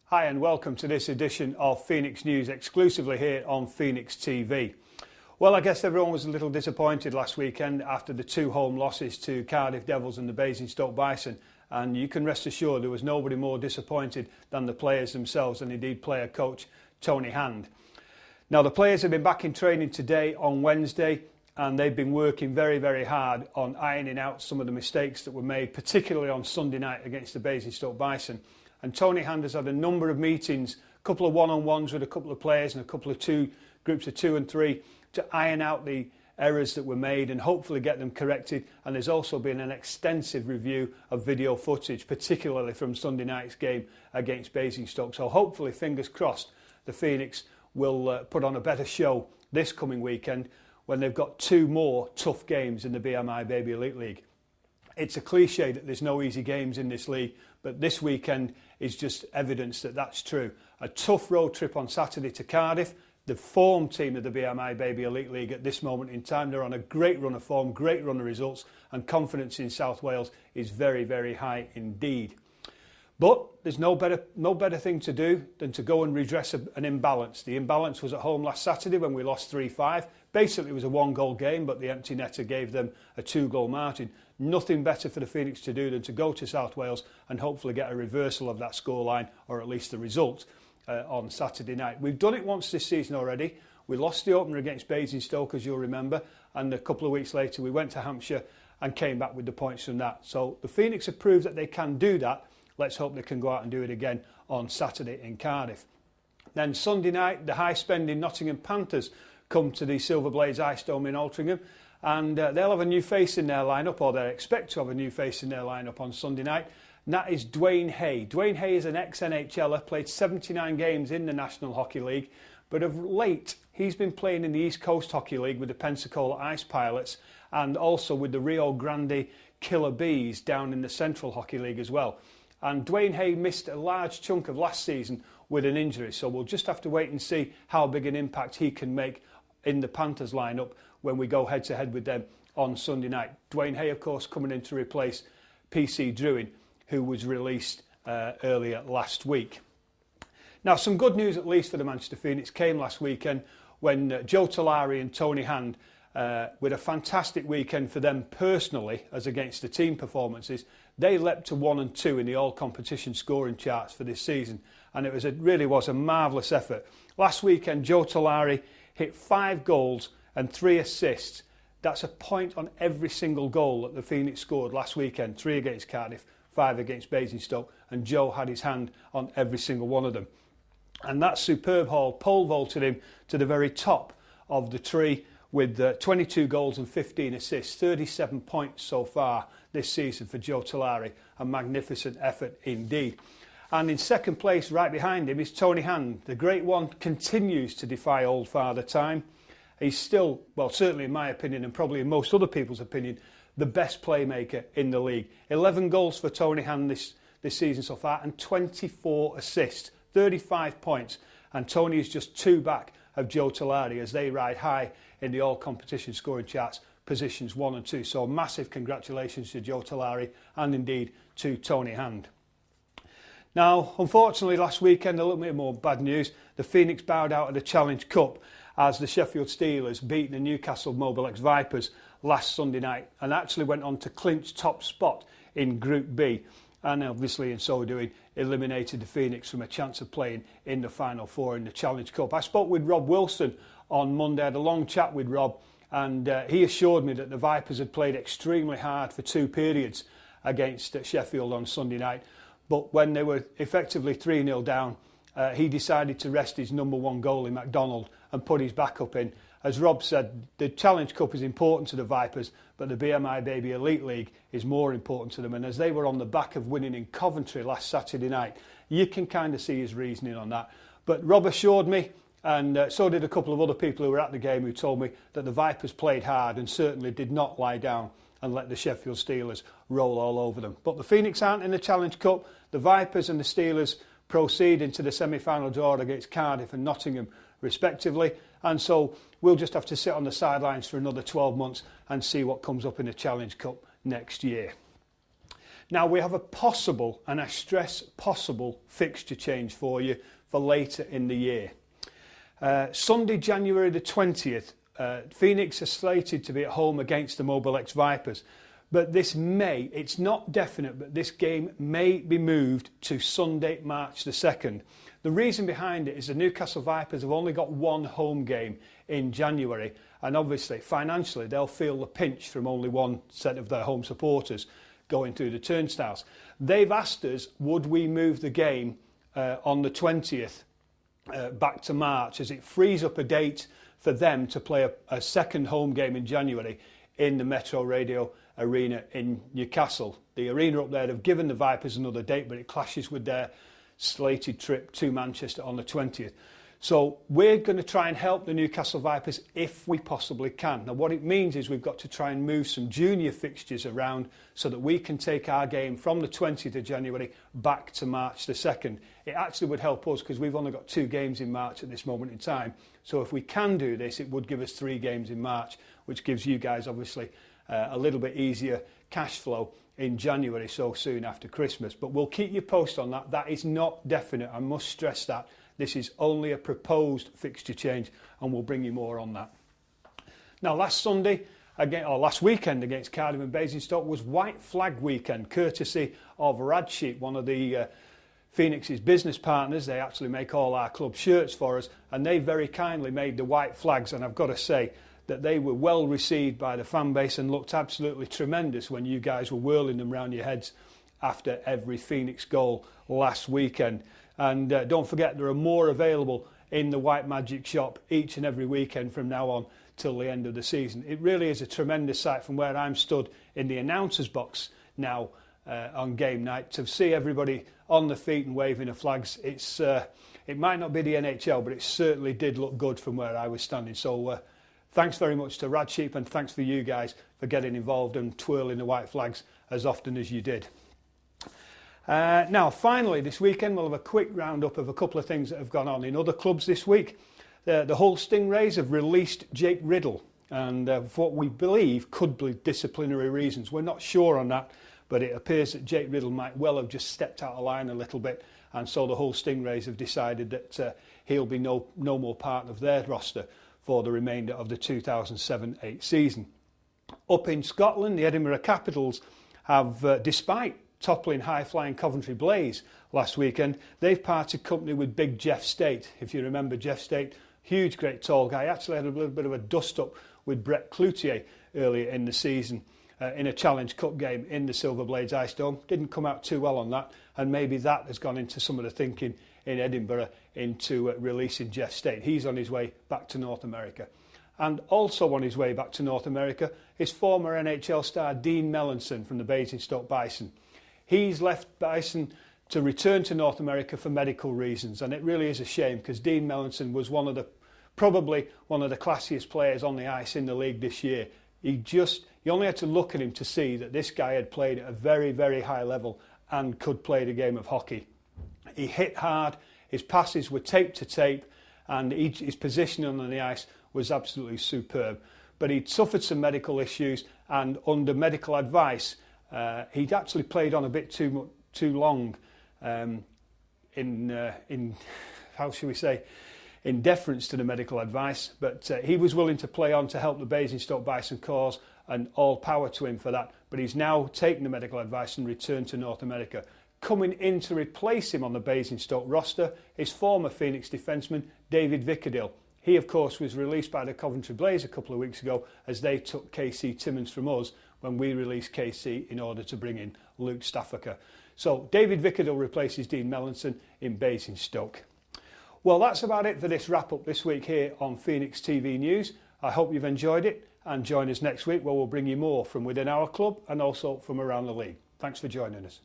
Hi and welcome to this edition of Phoenix News, exclusively here on Phoenix TV. Well, I guess everyone was a little disappointed last weekend after the two home losses to Cardiff Devils and the Basingstoke Bison, and you can rest assured there was nobody more disappointed than the players themselves, and indeed player coach Tony Hand. Now, the players have been back in training today on Wednesday, and they've been working very, very hard on ironing out some of the mistakes that were made, particularly on Sunday night against the Basingstoke Bison. And Tony Hand has had a number of meetings, a couple of one-on-ones with a couple of players and a couple of groups of 2 and 3 to iron out the errors that were made and hopefully get them corrected. And there's also been an extensive review of video footage, particularly from Sunday night's game against Basingstoke. So hopefully, fingers crossed, the Phoenix will put on a better show this coming weekend when they've got 2 more tough games in the BMI Baby Elite League. It's a cliche that there's no easy games in this league, but this weekend is just evidence that that's true. A tough road trip on Saturday to Cardiff, the form team of the BMI Baby Elite League at this moment in time. They're on a great run of form, great run of results, and confidence in South Wales is very, very high indeed. But there's no better thing to do than to go and redress an imbalance. The imbalance was at home last Saturday when we lost 3-5. Basically, it was a 1-goal game, but the empty netter gave them a 2-goal margin. Nothing better for the Phoenix to do than to go to South Wales and hopefully get a reversal of that scoreline, or at least the result, on Saturday night. We've done it once this season already. We lost the opener against Basingstoke, as you'll remember, and a couple of weeks later we went to Hampshire and came back with the points from that. So the Phoenix have proved that they can do that. Let's hope they can go out and do it again on Saturday in Cardiff. Then Sunday night, the high-spending Nottingham Panthers come to the Silver Blades Ice Dome in Altrincham, and they'll have a new face in their lineup, or they expect to have a new face in their lineup on Sunday night, and that is Dwayne Hay. Dwayne Hay is an ex-NHLer, played 79 games in the National Hockey League, but of late he's been playing in the East Coast Hockey League with the Pensacola Ice Pilots and also with the Rio Grande Killer Bees down in the Central Hockey League as well. And Dwayne Hay missed a large chunk of last season with an injury, so we'll just have to wait and see how big an impact he can make in the Panthers lineup when we go head-to-head with them on Sunday night. Dwayne Hay, of course, coming in to replace PC Druin, who was released earlier last week. Now, some good news, at least for the Manchester Phoenix, came last weekend when Joe Tolari and Tony Hand, with a fantastic weekend for them personally, as against the team performances, they leapt to 1 and 2 in the all-competition scoring charts for this season, and it really was a marvellous effort. Last weekend, Joe Tolari hit 5 goals and 3 assists. That's a point on every single goal that the Phoenix scored last weekend. 3 against Cardiff, 5 against Basingstoke, and Joe had his hand on every single one of them. And that superb haul pole vaulted him to the very top of the tree with 22 goals and 15 assists, 37 points so far this season for Joe Tolari. A magnificent effort indeed. And in second place, right behind him, is Tony Hand. The great one continues to defy old Father Time. He's still, well, certainly in my opinion, and probably in most other people's opinion, the best playmaker in the league. 11 goals for Tony Hand this season so far, and 24 assists, 35 points. And Tony is just 2 back of Joe Tolari as they ride high in the all-competition scoring charts, positions 1 and 2. So massive congratulations to Joe Tolari and indeed to Tony Hand. Now, unfortunately, last weekend, a little bit more bad news. The Phoenix bowed out of the Challenge Cup as the Sheffield Steelers beat the Newcastle Mobilex Vipers last Sunday night and actually went on to clinch top spot in Group B. And obviously, in so doing, eliminated the Phoenix from a chance of playing in the Final Four in the Challenge Cup. I spoke with Rob Wilson on Monday. I had a long chat with Rob, and he assured me that the Vipers had played extremely hard for 2 periods against Sheffield on Sunday night. But when they were effectively 3-0 down, he decided to rest his number 1 goalie, McDonald, and put his backup in. As Rob said, the Challenge Cup is important to the Vipers, but the BMI Baby Elite League is more important to them. And as they were on the back of winning in Coventry last Saturday night, you can kind of see his reasoning on that. But Rob assured me, and so did a couple of other people who were at the game, who told me that the Vipers played hard and certainly did not lie down and let the Sheffield Steelers roll all over them. But the Phoenix aren't in the Challenge Cup. The Vipers and the Steelers proceed into the semi-final draw against Cardiff and Nottingham respectively, and so we'll just have to sit on the sidelines for another 12 months and see what comes up in the Challenge Cup next year. Now we have a possible, and I stress possible, fixture change for you for later in the year. Sunday, January the 20th, Phoenix are slated to be at home against the Mobile X Vipers. But this may, it's not definite, but this game may be moved to Sunday, March the 2nd. The reason behind it is the Newcastle Vipers have only got one home game in January, and obviously financially they'll feel the pinch from only one set of their home supporters going through the turnstiles. They've asked us, would we move the game on the 20th back to March, as it frees up a date for them to play a second home game in January in the Metro Radio Arena in Newcastle. The arena up there have given the Vipers another date, but it clashes with their slated trip to Manchester on the 20th. So we're going to try and help the Newcastle Vipers if we possibly can. Now what it means is we've got to try and move some junior fixtures around so that we can take our game from the 20th of January back to March the 2nd. It actually would help us because we've only got 2 games in March at this moment in time. So if we can do this, it would give us 3 games in March, which gives you guys obviously a little bit easier cash flow in January so soon after Christmas. But we'll keep you posted on that. That is not definite. I must stress that. This is only a proposed fixture change, and we'll bring you more on that. Now, last weekend against Cardiff and Basingstoke was White Flag weekend, courtesy of Radsheep, one of the Phoenix's business partners. They actually make all our club shirts for us, and they very kindly made the white flags, and I've got to say that they were well received by the fan base and looked absolutely tremendous when you guys were whirling them around your heads after every Phoenix goal last weekend. And don't forget, there are more available in the White Magic shop each and every weekend from now on till the end of the season. It really is a tremendous sight from where I'm stood in the announcer's box now on game night to see everybody on the feet and waving the flags. It might not be the NHL, but it certainly did look good from where I was standing. So thanks very much to Radsheep, and thanks for you guys for getting involved and twirling the white flags as often as you did. Now, finally, this weekend we'll have a quick roundup of a couple of things that have gone on in other clubs this week. The Hull Stingrays have released Jake Riddle, and for what we believe could be disciplinary reasons. We're not sure on that, but it appears that Jake Riddle might well have just stepped out of line a little bit, and so the Hull Stingrays have decided that he'll be no more part of their roster for the remainder of the 2007-8 season. Up in Scotland, the Edinburgh Capitals have, despite toppling high-flying Coventry Blaze last weekend, they've parted company with Big Jeff State. If you remember Jeff State, huge, great tall guy, actually had a little bit of a dust-up with Brett Cloutier earlier in the season in a Challenge Cup game in the Silver Blades Ice Dome. Didn't come out too well on that, and maybe that has gone into some of the thinking in Edinburgh into releasing Jeff State. He's on his way back to North America. And also on his way back to North America is former NHL star Dean Melanson from the Basingstoke Bison. He's left Bison to return to North America for medical reasons, and it really is a shame because Dean Melanson was probably one of the classiest players on the ice in the league this year. You only had to look at him to see that this guy had played at a very, very high level and could play the game of hockey. He hit hard, his passes were tape to tape, and his positioning on the ice was absolutely superb. But he'd suffered some medical issues, and under medical advice, he'd actually played on a bit too long in how shall we say, in deference to the medical advice. But he was willing to play on to help the Basingstoke Bison cause, and all power to him for that. But he's now taken the medical advice and returned to North America. Coming in to replace him on the Basingstoke roster is former Phoenix defenceman David Vickerdale. He, of course, was released by the Coventry Blaze a couple of weeks ago as they took KC Timmins from us when we released KC in order to bring in Luke Staffaker. So David Vickerdale replaces Dean Melanson in Basingstoke. Well, that's about it for this wrap-up this week here on Phoenix TV News. I hope you've enjoyed it, and join us next week where we'll bring you more from within our club and also from around the league. Thanks for joining us.